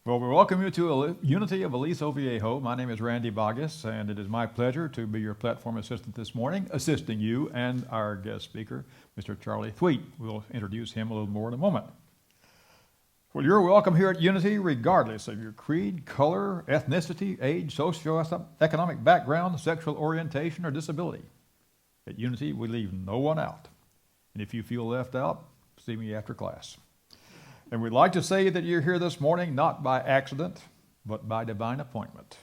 Well, we welcome you to Unity of Aliso Viejo. My name is Randy Bogus, and it is my pleasure to be your platform assistant this morning, assisting you and our guest speaker, Mr. Charlie Thweat. We'll introduce him a little more in a moment. Well, you're welcome here at Unity regardless of your creed, color, ethnicity, age, socioeconomic background, sexual orientation, or disability. At Unity, we leave no one out. And if you feel left out, see me after class. And we'd like to say that you're here this morning not by accident, but by divine appointment.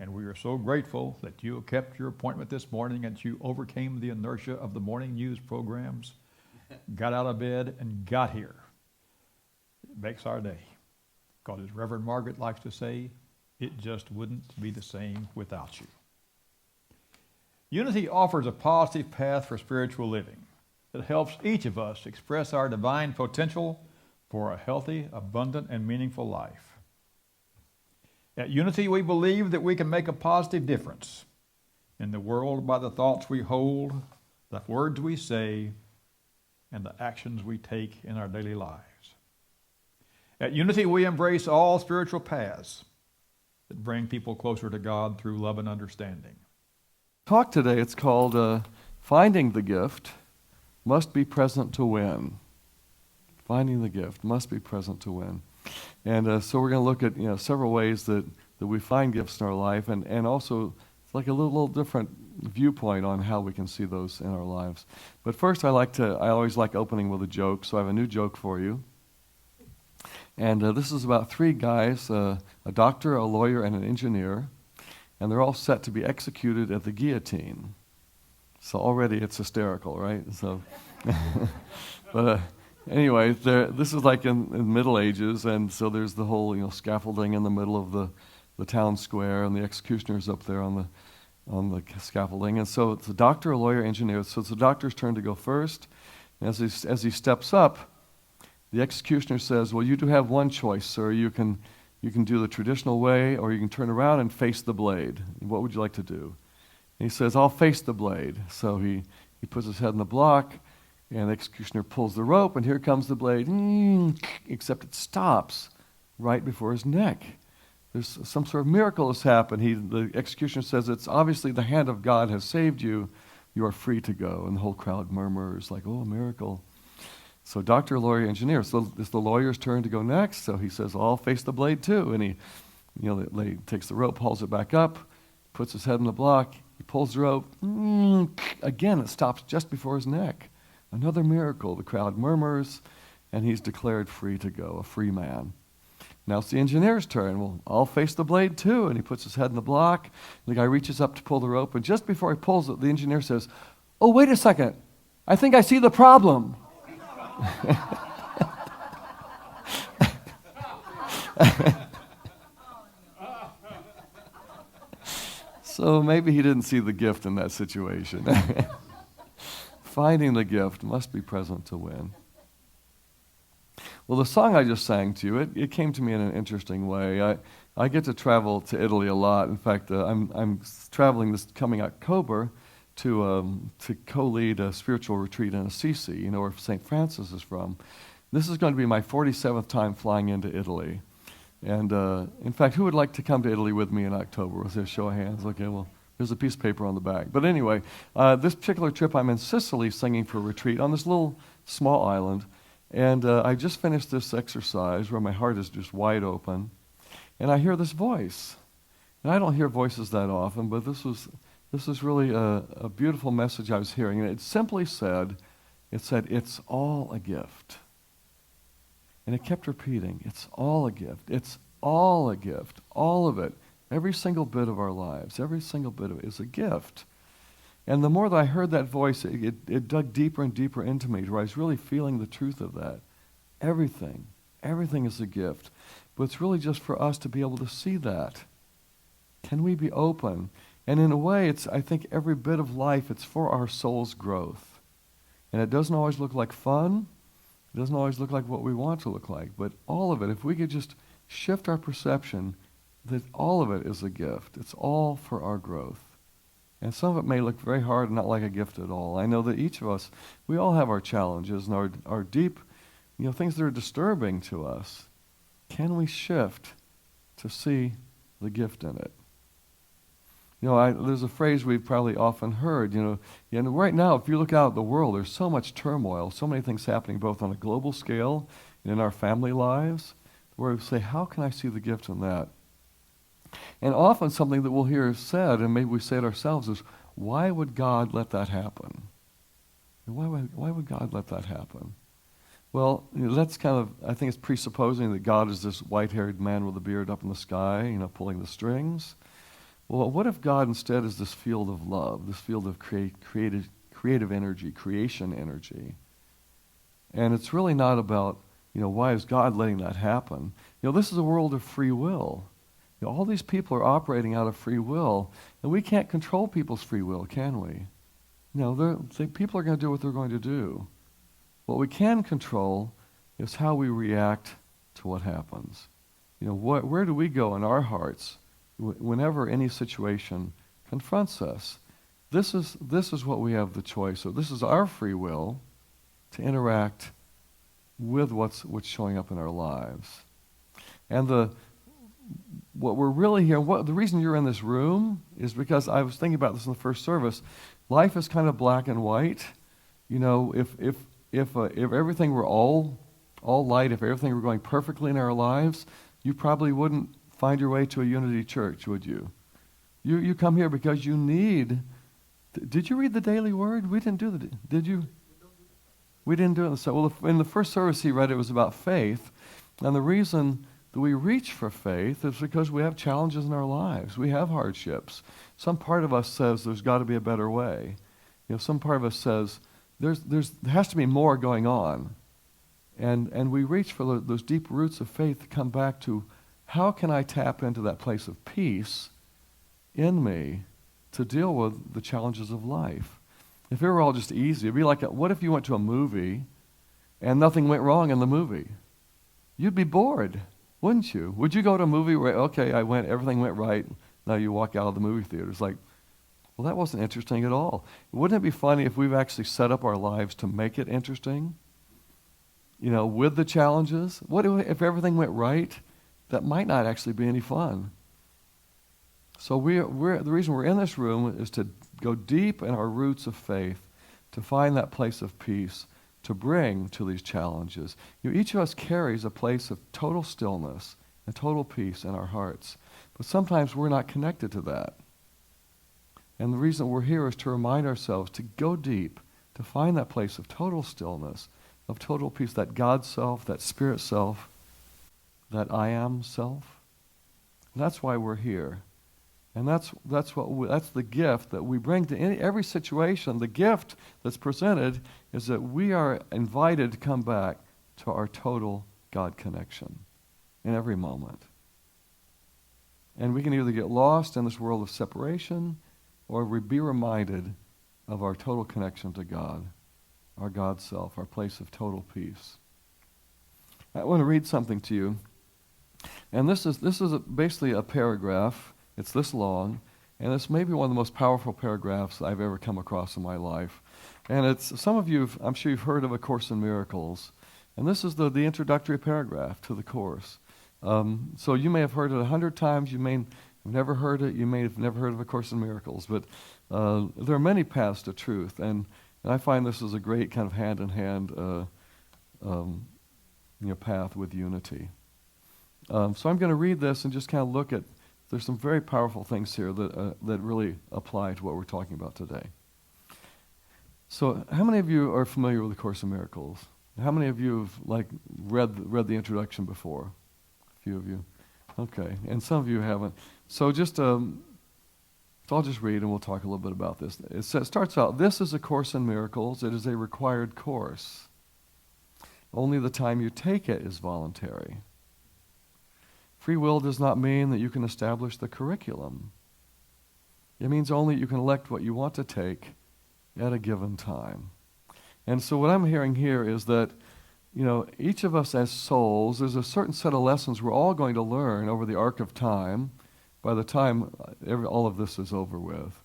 And we are so grateful that you kept your appointment this morning and you overcame the inertia of the morning news programs, got out of bed, and got here. It makes our day. Because as Reverend Margaret likes to say, it just wouldn't be the same without you. Unity offers a positive path for spiritual living that helps each of us express our divine potential for a healthy, abundant, and meaningful life. At Unity, we believe that we can make a positive difference in the world by the thoughts we hold, the words we say, and the actions we take in our daily lives. At Unity, we embrace all spiritual paths that bring people closer to God through love and understanding. Talk today, it's called Finding the Gift Must Be Present to Win. Finding the gift must be present to win. And so we're going to look at several ways that we find gifts in our life, and also it's like a little different viewpoint on how we can see those in our lives. But first I always like opening with a joke, so I have a new joke for you. And this is about three guys, a doctor, a lawyer, and an engineer, and they're all set to be executed at the guillotine. So already it's hysterical, right? So, but anyway, this is like in the Middle Ages, and so there's the whole scaffolding in the middle of the town square, and the executioner's up there on the scaffolding. And so it's a doctor, a lawyer, engineer. So it's the doctor's turn to go first. And as he steps up, the executioner says, "Well, you do have one choice, sir. You can do the traditional way, or you can turn around and face the blade. What would you like to do?" And he says, "I'll face the blade." So he puts his head in the block, and the executioner pulls the rope, and here comes the blade, except it stops right before his neck. There's some sort of miracle has happened. The executioner says, "It's obviously the hand of God has saved you. You are free to go." And the whole crowd murmurs like, "Oh, a miracle." So doctor, lawyer, engineer. So it's the lawyer's turn to go next. So he says, "I'll face the blade too." And he takes the rope, hauls it back up, puts his head in the block. He pulls the rope. Again, it stops just before his neck. Another miracle. The crowd murmurs, and he's declared free to go, a free man. Now it's the engineer's turn. "Well, I'll face the blade too." And he puts his head in the block. The guy reaches up to pull the rope, and just before he pulls it, the engineer says, "Oh, wait a second. I think I see the problem." So maybe he didn't see the gift in that situation. Finding the gift must be present to win. Well, the song I just sang to you, it came to me in an interesting way. I get to travel to Italy a lot. In fact, I'm traveling this coming October to co-lead a spiritual retreat in Assisi, where St. Francis is from. This is going to be my 47th time flying into Italy. And in fact, who would like to come to Italy with me in October? Was there a show of hands? Okay, well, there's a piece of paper on the back. But anyway, this particular trip, I'm in Sicily singing for a retreat on this little small island. And I just finished this exercise where my heart is just wide open. And I hear this voice. And I don't hear voices that often, but this was really a beautiful message I was hearing. And it simply said, "It's all a gift." And it kept repeating, "It's all a gift. It's all a gift. All of it. Every single bit of our lives, every single bit of it is a gift." And the more that I heard that voice, it dug deeper and deeper into me, where I was really feeling the truth of that. Everything is a gift. But it's really just for us to be able to see that. Can we be open? And in a way, I think every bit of life, it's for our soul's growth. And it doesn't always look like fun. It doesn't always look like what we want to look like. But all of it, if we could just shift our perception that all of it is a gift. It's all for our growth. And some of it may look very hard and not like a gift at all. I know that each of us, we all have our challenges and our deep, things that are disturbing to us. Can we shift to see the gift in it. There's a phrase we've probably often heard, and right now, if you look out at the world, there's so much turmoil, so many things happening both on a global scale and in our family lives, where we say, how can I see the gift in that? And often something that we'll hear said, and maybe we say it ourselves, is, why would God let that happen? Why would God let that happen? Well, that's kind of, I think it's presupposing that God is this white-haired man with a beard up in the sky, pulling the strings. Well, what if God instead is this field of love, this field of creative energy, creation energy? And it's really not about, why is God letting that happen? This is a world of free will. All these people are operating out of free will, and we can't control people's free will, can we? People are going to do what they're going to do. What we can control is how we react to what happens. Where do we go in our hearts whenever any situation confronts us? This is what we have the choice of. This is our free will to interact with what's showing up in our lives. And what we're really here, the reason you're in this room is because I was thinking about this in the first service. Life is kind of black and white. If everything were all light, if everything were going perfectly in our lives, you probably wouldn't find your way to a Unity Church, would you? You come here because you need. Did you read the daily word? We didn't do did you? We didn't do it. So, well, in the first service he read, it was about faith, and the reason that we reach for faith is because we have challenges in our lives. We have hardships. Some part of us says there's got to be a better way. Some part of us says there has to be more going on, and we reach for those deep roots of faith to come back to, how can I tap into that place of peace in me to deal with the challenges of life? If it were all just easy, it'd be like, what if you went to a movie and nothing went wrong in the movie? You'd be bored, wouldn't you? Would you go to a movie where, okay, everything went right, now you walk out of the movie theater? It's like, well, that wasn't interesting at all. Wouldn't it be funny if we've actually set up our lives to make it interesting? With the challenges? What if everything went right? That might not actually be any fun. So the reason we're in this room is to go deep in our roots of faith, to find that place of peace, to bring to these challenges. Each of us carries a place of total stillness and total peace in our hearts. But sometimes we're not connected to that. And the reason we're here is to remind ourselves to go deep, to find that place of total stillness, of total peace, that God self, that spirit self, that I am self. And that's why we're here. And that's the gift that we bring to every situation. The gift that's presented is that we are invited to come back to our total God connection in every moment. And we can either get lost in this world of separation, or we be reminded of our total connection to God, our God self, our place of total peace. I want to read something to you. And this is basically a paragraph. It's this long, and it's maybe one of the most powerful paragraphs I've ever come across in my life. And I'm sure you've heard of A Course in Miracles. And this is the introductory paragraph to the Course. So you may have heard it 100 times. You may have never heard it. You may have never heard of A Course in Miracles. But there are many paths to truth. And I find this is a great kind of hand-in-hand path with unity. So I'm going to read this and just kind of look at, there's some very powerful things here that really apply to what we're talking about today. So how many of you are familiar with A Course in Miracles? How many of you have read the introduction before? A few of you. Okay, and some of you haven't. So I'll just read and we'll talk a little bit about this. It starts out, this is A Course in Miracles. It is a required course. Only the time you take it is voluntary. Free will does not mean that you can establish the curriculum. It means only you can elect what you want to take at a given time. And so what I'm hearing here is that, each of us as souls, there's a certain set of lessons we're all going to learn over the arc of time. By the time all of this is over with,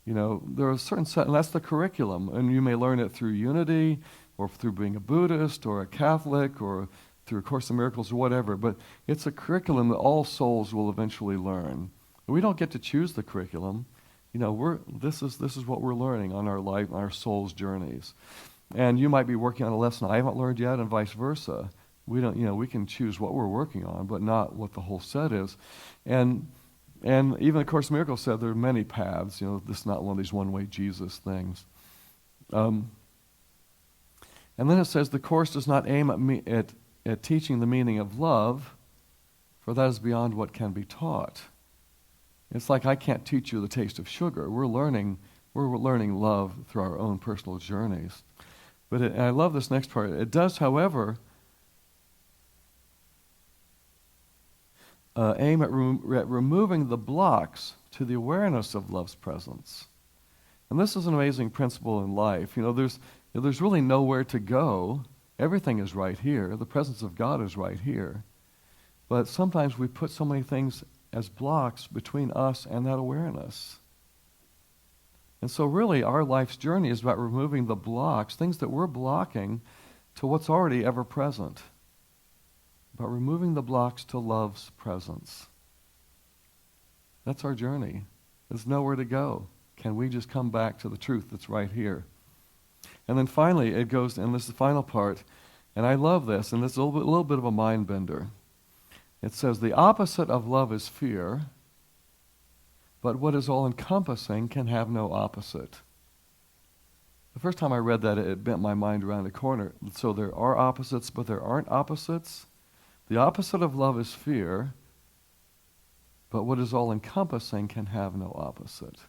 there are a certain set, and that's the curriculum. And you may learn it through unity, or through being a Buddhist, or a Catholic, or through A Course in Miracles or whatever, but it's a curriculum that all souls will eventually learn. We don't get to choose the curriculum. This is what we're learning on our soul's journeys. And you might be working on a lesson I haven't learned yet, and vice versa. We can choose what we're working on, but not what the whole set is. And even A Course in Miracles said there are many paths. This is not one of these one-way Jesus things. And then it says the Course does not aim at teaching the meaning of love, for that is beyond what can be taught. It's like I can't teach you the taste of sugar. We're learning love through our own personal journeys. But and I love this next part. It does, however, aim at removing the blocks to the awareness of love's presence. And this is an amazing principle in life. There's really nowhere to go. Everything is right here. The presence of God is right here. But sometimes we put so many things as blocks between us and that awareness. And so really our life's journey is about removing the blocks, things that we're blocking, to what's already ever present. About removing the blocks to love's presence. That's our journey. There's nowhere to go. Can we just come back to the truth that's right here? And then finally it goes, and this is the final part, and I love this, and this is a little bit of a mind bender. It says, the opposite of love is fear, but what is all-encompassing can have no opposite. The first time I read that, it bent my mind around a corner. So there are opposites, but there aren't opposites. The opposite of love is fear, but what is all-encompassing can have no opposite.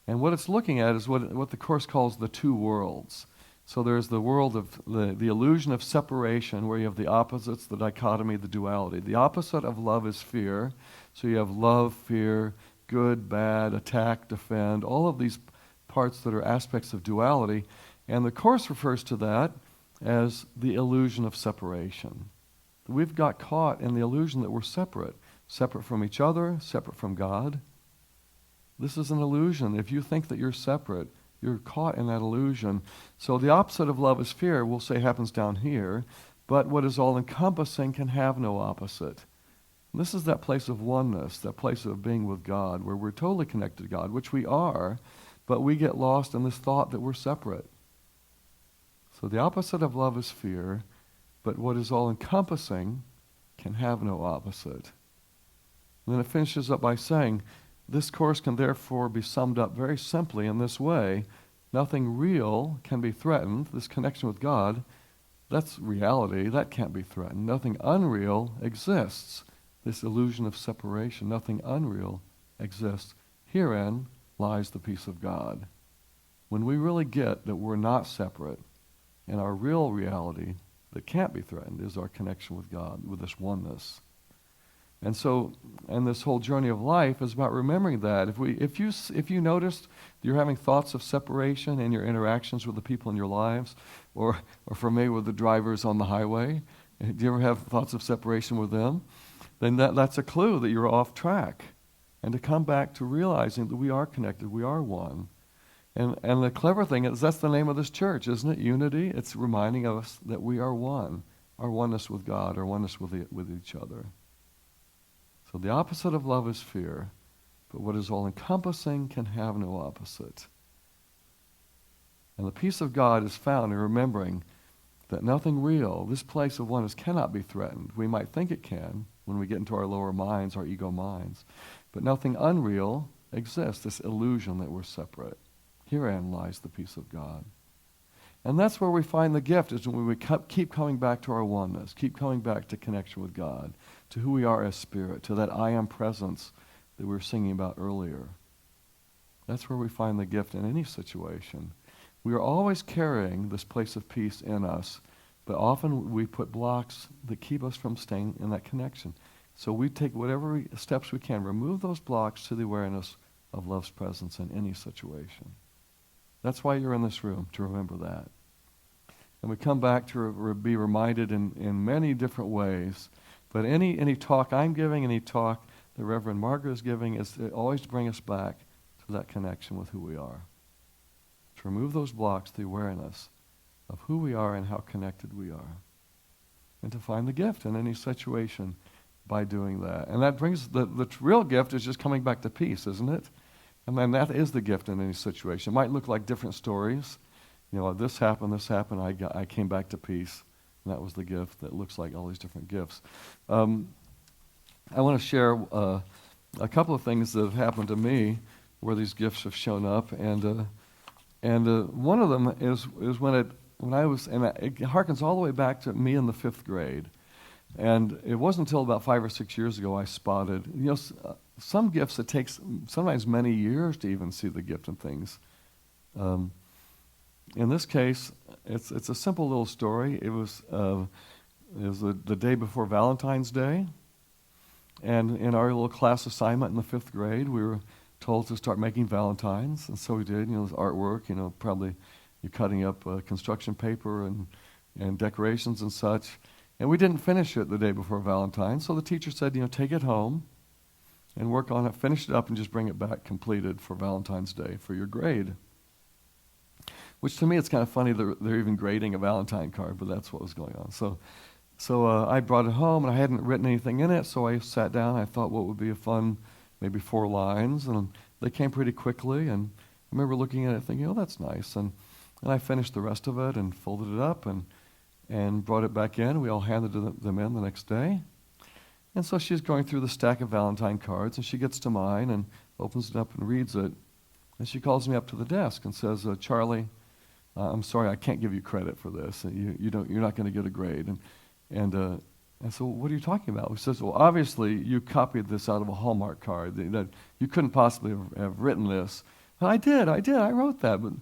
And what it's looking at is what the Course calls the two worlds. So there's the world of the illusion of separation, where you have the opposites, the dichotomy, the duality. The opposite of love is fear. So you have love, fear, good, bad, attack, defend, all of these parts that are aspects of duality. And the Course refers to that as the illusion of separation. We've got caught in the illusion that we're separate from each other, separate from God. This is an illusion. If you think that you're separate, you're caught in that illusion. So the opposite of love is fear, we'll say happens down here, but what is all-encompassing can have no opposite. And this is that place of oneness, that place of being with God, where we're totally connected to God, which we are, but we get lost in this thought that we're separate. So the opposite of love is fear, but what is all-encompassing can have no opposite. And then it finishes up by saying, this Course can therefore be summed up very simply in this way. Nothing real can be threatened. This connection with God, that's reality. That can't be threatened. Nothing unreal exists. This illusion of separation, nothing unreal exists. Herein lies the peace of God. When we really get that we're not separate, and our real reality that can't be threatened is our connection with God, with this oneness. And so, and this whole journey of life is about remembering that. If you noticed you're having thoughts of separation in your interactions with the people in your lives, or for me with the drivers on the highway, do you ever have thoughts of separation with them? Then that's a clue that you're off track. And to come back to realizing that we are connected, we are one. And the clever thing is that's the name of this church, isn't it? Unity. It's reminding us that we are one. Our oneness with God, our oneness with each other. So the opposite of love is fear, but what is all-encompassing can have no opposite. And the peace of God is found in remembering that nothing real, this place of oneness, cannot be threatened. We might think it can when we get into our lower minds, our ego minds, but nothing unreal exists, this illusion that we're separate. Herein lies the peace of God. And that's where we find the gift, is when we keep coming back to our oneness, keep coming back to connection with God, to who we are as spirit, to that I am presence that we were singing about earlier. That's where we find the gift in any situation. We are always carrying this place of peace in us, but often we put blocks that keep us from staying in that connection. So we take whatever steps we can, remove those blocks to the awareness of love's presence in any situation. That's why you're in this room, to remember that. And we come back to be reminded in many different ways. But any talk I'm giving, any talk that Reverend Margaret is giving, is always to bring us back to that connection with who we are. To remove those blocks, the awareness of who we are and how connected we are. and to find the gift in any situation by doing that. And that brings, the real gift is just coming back to peace, isn't it? And then that is the gift in any situation. It might look like different stories. This happened, I came back to peace. And that was the gift that looks like all these different gifts. I want to share a couple of things that have happened to me where these gifts have shown up. And one of them is when I was, and it harkens all the way back to me in the 5th grade. And it wasn't until about 5 or 6 years ago I spotted, some gifts it takes sometimes many years to even see the gift in things. In this case, it's a simple little story. It was the day before Valentine's Day, and in our little class assignment in the 5th grade, we were told to start making Valentines, and so we did. This artwork, probably you're cutting up construction paper and decorations and such. And we didn't finish it the day before Valentine's, so the teacher said, take it home and work on it, finish it up, and just bring it back completed for Valentine's Day for your grade. Which to me, it's kind of funny that they're even grading a Valentine card, but that's what was going on. So I brought it home, and I hadn't written anything in it, so I sat down. I thought what would be a fun, maybe 4 lines, and they came pretty quickly. And I remember looking at it thinking, oh, that's nice. And I finished the rest of it and folded it up and brought it back in. We all handed them in the next day. And so she's going through the stack of Valentine cards, and she gets to mine and opens it up and reads it. And she calls me up to the desk and says, Charlie, I'm sorry, I can't give you credit for this. You're not going to get a grade. And so what are you talking about? She says, well, obviously you copied this out of a Hallmark card. That you couldn't possibly have written this. I did. I wrote that. But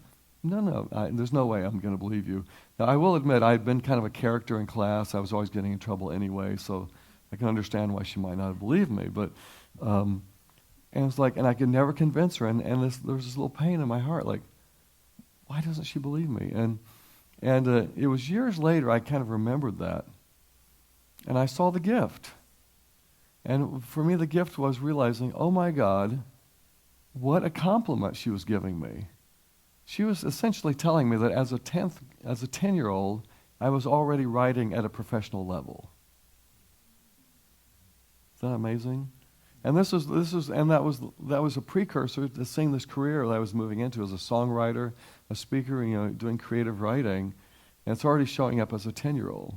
no, there's no way I'm going to believe you. Now, I will admit I'd been kind of a character in class. I was always getting in trouble anyway, so I can understand why she might not have believed me. But and it's like, and I could never convince her. And there was this little pain in my heart, like, why doesn't she believe me? And it was years later I kind of remembered that. And I saw the gift. And for me, the gift was realizing, oh my God, what a compliment she was giving me. She was essentially telling me that as a 10-year-old, I was already writing at a professional level. Is that amazing? And that was a precursor to seeing this career that I was moving into as a songwriter, a speaker, doing creative writing, and it's already showing up as a 10-year-old.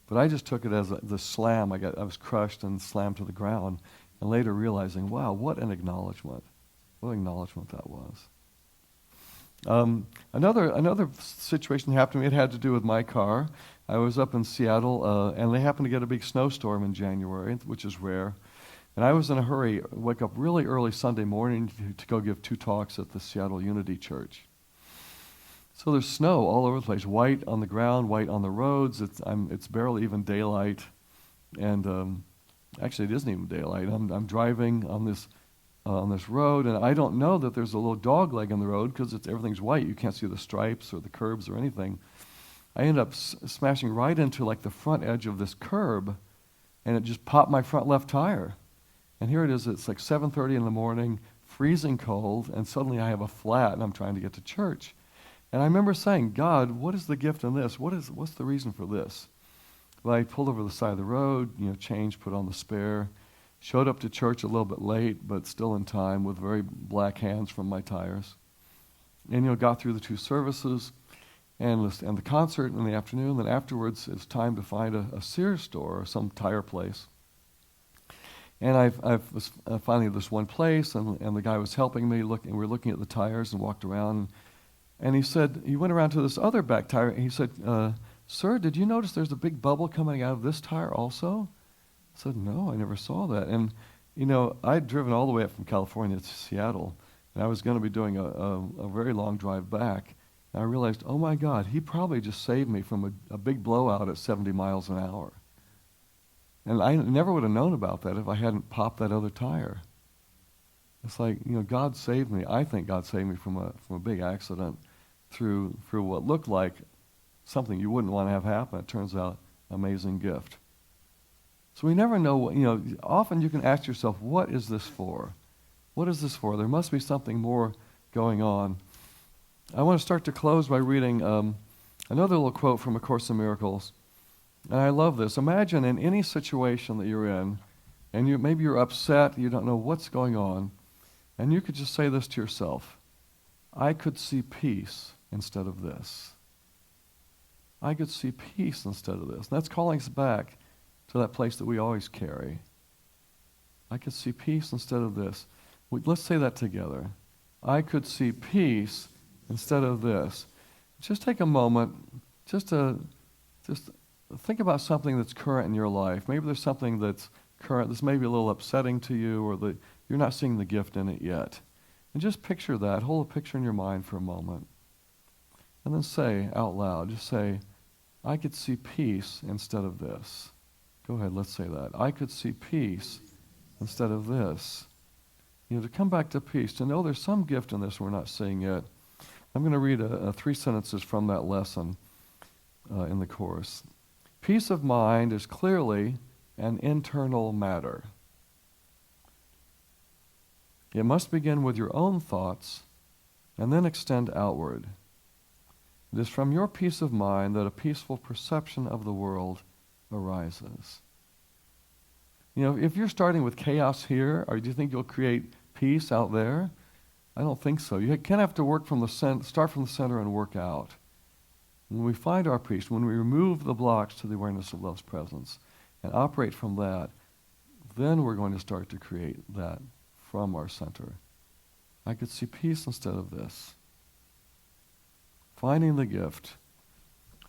But I just took it as the slam. I was crushed and slammed to the ground, and later realizing, wow, what an acknowledgement! What an acknowledgement that was. Another situation happened to me. It had to do with my car. I was up in Seattle, and they happened to get a big snowstorm in January, which is rare. And I was in a hurry, wake up really early Sunday morning to go give 2 talks at the Seattle Unity Church. So there's snow all over the place, white on the ground, white on the roads. It's barely even daylight, and actually it isn't even daylight. I'm driving on this road, and I don't know that there's a little dog leg in the road because everything's white. You can't see the stripes or the curbs or anything. I end up smashing right into like the front edge of this curb, and it just popped my front left tire. And here it is, it's like 7:30 in the morning, freezing cold, and suddenly I have a flat, and I'm trying to get to church. And I remember saying, God, what is the gift in this? What's the reason for this? Well, I pulled over the side of the road, changed, put on the spare, showed up to church a little bit late, but still in time with very black hands from my tires. And, got through the 2 services and the concert in the afternoon. Then afterwards, it's time to find a Sears store or some tire place. And I was finally at this one place, and the guy was helping me. We were looking at the tires and walked around. And he said, he went around to this other back tire, and he said, sir, did you notice there's a big bubble coming out of this tire also? I said, no, I never saw that. And, I'd driven all the way up from California to Seattle, and I was going to be doing a very long drive back. And I realized, oh my God, he probably just saved me from a big blowout at 70 miles an hour. And I never would have known about that if I hadn't popped that other tire. It's like, God saved me. I think God saved me from a big accident through what looked like something you wouldn't want to have happen. It turns out, amazing gift. So we never know, often you can ask yourself, what is this for? What is this for? There must be something more going on. I want to start to close by reading another little quote from A Course in Miracles. And I love this. Imagine in any situation that you're in, and maybe you're upset, you don't know what's going on, and you could just say this to yourself: I could see peace instead of this. I could see peace instead of this. And that's calling us back to that place that we always carry. I could see peace instead of this. Let's say that together. I could see peace instead of this. Just take a moment just think about something that's current in your life. Maybe there's something that's current that's maybe a little upsetting to you, or that you're not seeing the gift in it yet. And just picture that. Hold a picture in your mind for a moment. And then say out loud, just say, I could see peace instead of this. Go ahead, let's say that. I could see peace instead of this. To come back to peace, to know there's some gift in this we're not seeing yet. I'm going to read 3 sentences from that lesson in the course. Peace of mind is clearly an internal matter. It must begin with your own thoughts and then extend outward. It is from your peace of mind that a peaceful perception of the world arises. If you're starting with chaos here, or do you think you'll create peace out there? I don't think so. You kind of have to work start from the center and work out. When we find our peace, when we remove the blocks to the awareness of love's presence and operate from that, then we're going to start to create that from our center. I could see peace instead of this. Finding the gift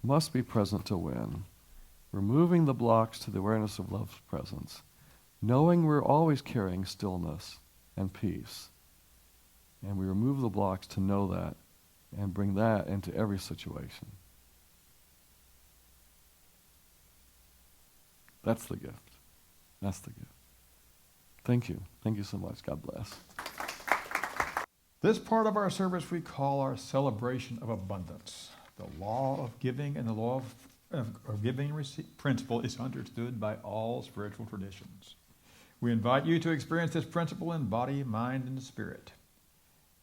must be present to win. Removing the blocks to the awareness of love's presence. Knowing we're always carrying stillness and peace. And we remove the blocks to know that and bring that into every situation. That's the gift. That's the gift. Thank you. Thank you so much. God bless. This part of our service we call our celebration of abundance. The law of giving and the law of giving and receipt principle is understood by all spiritual traditions. We invite you to experience this principle in body, mind, and spirit.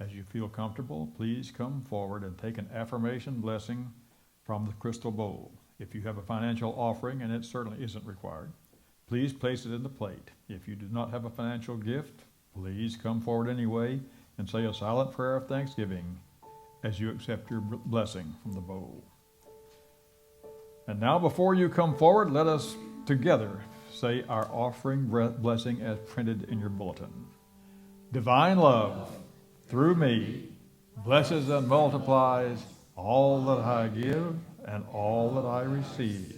As you feel comfortable, please come forward and take an affirmation blessing from the crystal bowl. If you have a financial offering, and it certainly isn't required, please place it in the plate. If you do not have a financial gift, please come forward anyway and say a silent prayer of thanksgiving as you accept your blessing from the bowl. And now, before you come forward, let us together say our offering blessing as printed in your bulletin. Divine love, through me, blesses and multiplies all that I give and all that I receive.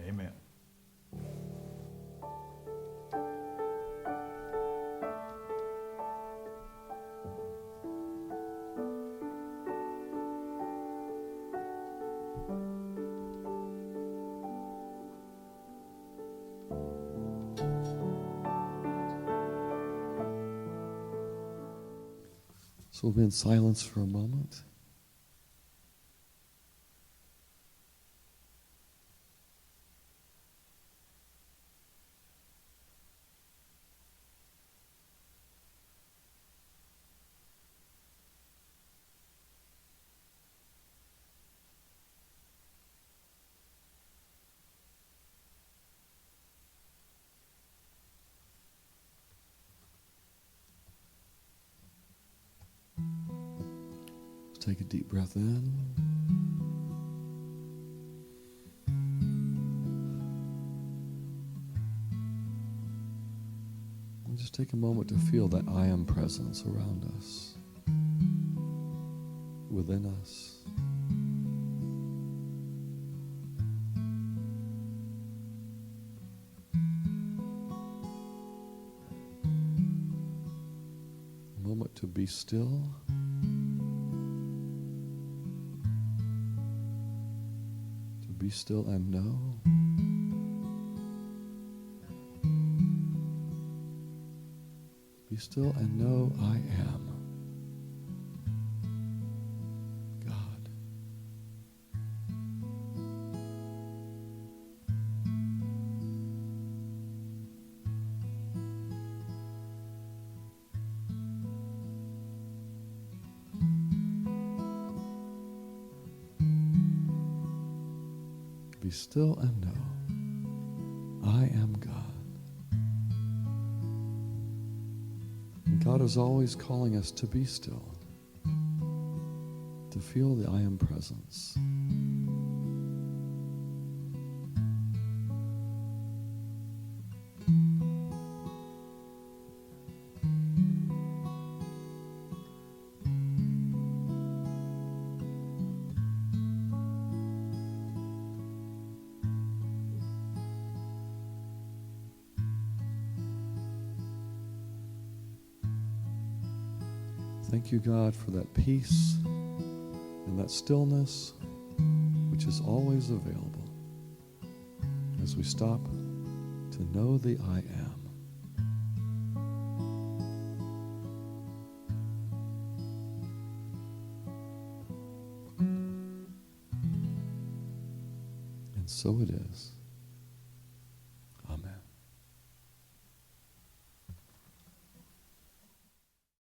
Amen. So we'll be in silence for a moment. Take a deep breath in. And just take a moment to feel that I am presence around us, within us. A moment to be still. Be still and know. Be still and know I am God. Be still and know. I am God. And God is always calling us to be still, to feel the I am presence. Thank you, God, for that peace and that stillness which is always available as we stop to know the I am. And so it is.